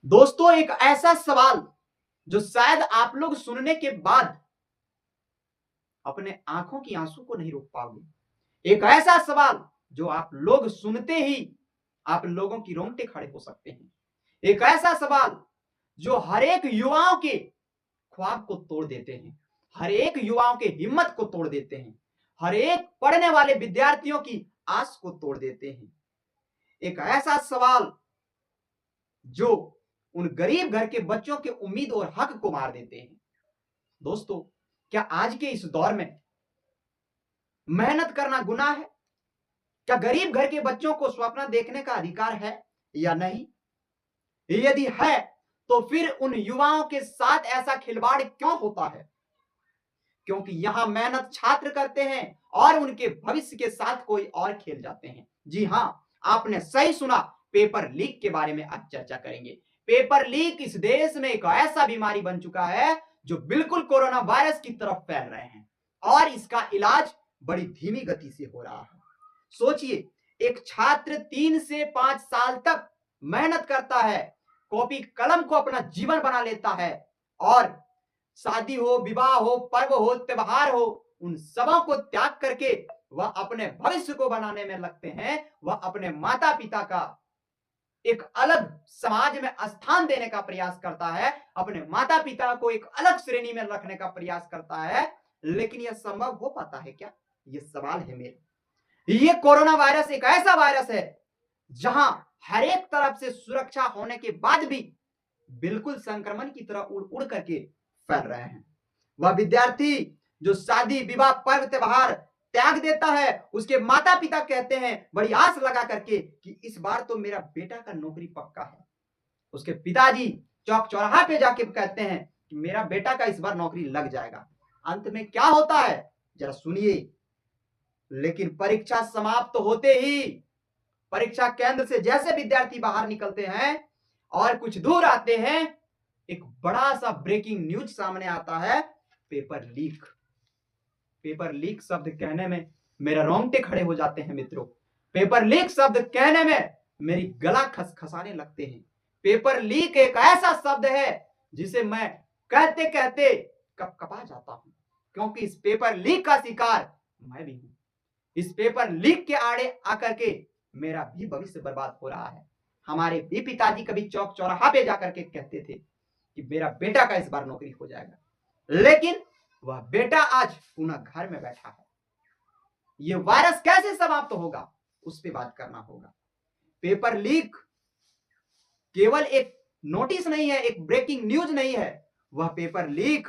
दोस्तों, एक ऐसा सवाल जो शायद आप लोग सुनने के बाद अपने आंखों की आंसू को नहीं रोक पाओगे। एक ऐसा सवाल जो आप लोग सुनते ही आप लोगों की रोंगटे खड़े हो सकते हैं। एक ऐसा सवाल जो हर एक युवाओं के ख्वाब को तोड़ देते हैं, हर एक युवाओं के हिम्मत को तोड़ देते हैं, हर एक पढ़ने वाले विद्यार्थियों की आस को तोड़ देते हैं। एक ऐसा सवाल जो उन गरीब घर के बच्चों के उम्मीद और हक को मार देते हैं। दोस्तों, क्या आज के इस दौर में मेहनत करना गुनाह है? क्या गरीब घर के बच्चों को स्वप्न देखने का अधिकार है या नहीं? यदि है तो फिर उन युवाओं के साथ ऐसा खिलवाड़ क्यों होता है? क्योंकि यहां मेहनत छात्र करते हैं और उनके भविष्य के साथ कोई और खेल जाते हैं। जी हां, आपने सही सुना। पेपर लीक के बारे में आज चर्चा करेंगे। पेपर लीक इस देश में एक ऐसा बीमारी बन चुका है जो बिल्कुल कोरोना वायरस की तरफ फैल रहे हैं और इसका इलाज बड़ी धीमी गति से हो रहा है। सोचिए, एक छात्र 3 से 5 साल तक मेहनत करता है, कॉपी कलम को अपना जीवन बना लेता है और शादी हो, विवाह हो, पर्व हो, त्योहार हो, उन सबों को त्याग करके वह अपने भविष्य को बनाने में लगते हैं। वह अपने माता पिता का एक अलग समाज में स्थान देने का प्रयास करता है, अपने माता पिता को एक अलग श्रेणी में रखने का प्रयास करता है। लेकिन यह संभव हो पाता है क्या? यह सवाल है मेरा। ये कोरोना वायरस एक ऐसा वायरस है जहां हर एक तरफ से सुरक्षा होने के बाद भी बिल्कुल संक्रमण की तरह उड़ उड़ करके फैल रहे हैं। वह विद्यार्थी जो शादी, विवाह, पर्व, त्योहार त्याग देता है, उसके माता पिता कहते हैं बड़ी आस लगा करके कि इस बार तो मेरा बेटा का नौकरी पक्का है। उसके पिताजी चौक चौराहा पे जाके कहते हैं कि मेरा बेटा का इस बार नौकरी लग जाएगा। अंत में क्या होता है जरा सुनिए। लेकिन परीक्षा समाप्त होते ही परीक्षा केंद्र से जैसे विद्यार्थी बाहर निकलते हैं और कुछ दूर आते हैं, एक बड़ा सा ब्रेकिंग न्यूज सामने आता है, पेपर लीक। पेपर लीक शब्द कहने में मेरे रोंगटे खड़े हो जाते हैं मित्रों। पेपर लीक शब्द कहने में मेरी गला खसखसाने लगते हैं। पेपर लीक एक ऐसा शब्द है जिसे मैं कहते कहते कपकपा जाता हूं, क्योंकि इस पेपर लीक का शिकार मैं भी हूं। इस पेपर लीक के आड़े आकर के मेरा भी भविष्य बर्बाद हो रहा है। हमारे भी पिताजी कभी चौक चौराहा पे जाकर के कहते थे कि मेरा बेटा का इस बार नौकरी हो जाएगा, लेकिन वह बेटा आज पुनः घर में बैठा है। यह वायरस कैसे समाप्त होगा, उस पर बात करना होगा। पेपर लीक केवल एक नोटिस नहीं है, एक ब्रेकिंग न्यूज नहीं है। वह पेपर लीक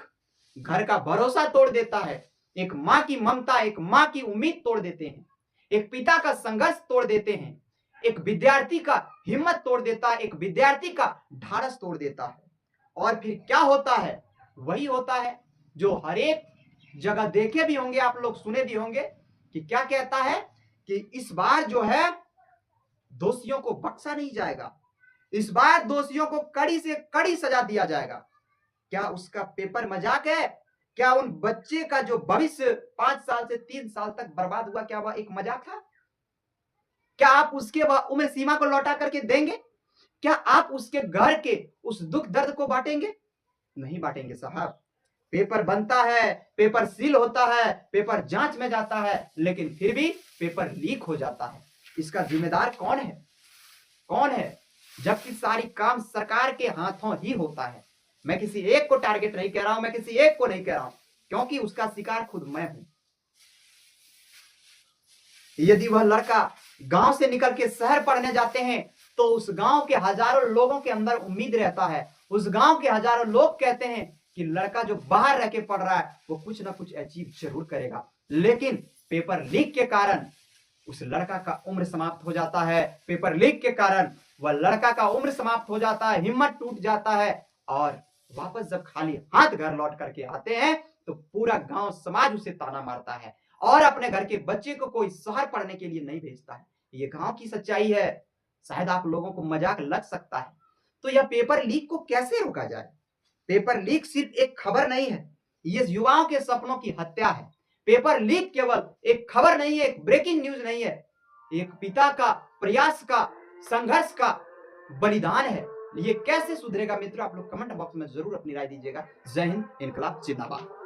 घर का भरोसा तोड़ देता है, एक मां की ममता, एक मां की उम्मीद तोड़ देते हैं, एक पिता का संघर्ष तोड़ देते हैं, एक विद्यार्थी का हिम्मत तोड़ देता है, एक विद्यार्थी का ढाढ़स तोड़ देता है। और फिर क्या होता है? वही होता है जो हर एक जगह देखे भी होंगे आप लोग, सुने भी होंगे कि क्या कहता है कि इस बार जो है दोषियों को बख्शा नहीं जाएगा, इस बार दोषियों को कड़ी से कड़ी सजा दिया जाएगा। क्या उसका पेपर मजाक है? क्या उन बच्चे का जो भविष्य 5 साल से 3 साल तक बर्बाद हुआ, क्या वह एक मजाक था? क्या आप उसके वह उम्र सीमा को लौटा करके देंगे? क्या आप उसके घर के उस दुख दर्द को बांटेंगे? नहीं बांटेंगे साहब। पेपर बनता है, पेपर सील होता है, पेपर जांच में जाता है, लेकिन फिर भी पेपर लीक हो जाता है। इसका जिम्मेदार कौन है? कौन है? जबकि सारी काम सरकार के हाथों ही होता है। मैं किसी एक को टारगेट नहीं कह रहा हूं, मैं किसी एक को नहीं कह रहा हूं, क्योंकि उसका शिकार खुद मैं हूं। यदि वह लड़का गांव से निकल के शहर पढ़ने जाते हैं तो उस गांव के हजारों लोगों के अंदर उम्मीद रहता है, उस गांव के हजारों लोग कहते हैं कि लड़का जो बाहर रह के पढ़ रहा है वो कुछ ना कुछ अचीव जरूर करेगा। लेकिन पेपर लीक के कारण उस लड़का का उम्र समाप्त हो जाता है। पेपर लीक के कारण वह लड़का का उम्र समाप्त हो जाता है, हिम्मत टूट जाता है और वापस जब खाली हाथ घर लौट करके आते हैं तो पूरा गांव समाज उसे ताना मारता है और अपने घर के बच्चे को कोई शहर पढ़ने के लिए नहीं भेजता है। ये गांव की सच्चाई है। शायद आप लोगों को मजाक लग सकता है। तो यह पेपर लीक को कैसे रोका जाए? पेपर लीक सिर्फ एक खबर नहीं है, ये युवाओं के सपनों की हत्या है। पेपर लीक केवल एक खबर नहीं है, एक ब्रेकिंग न्यूज नहीं है, एक पिता का प्रयास का, संघर्ष का बलिदान है। ये कैसे सुधरेगा मित्रों, आप लोग कमेंट बॉक्स में जरूर अपनी राय दीजिएगा। जय हिंद, इनकलाब जिंदाबाद।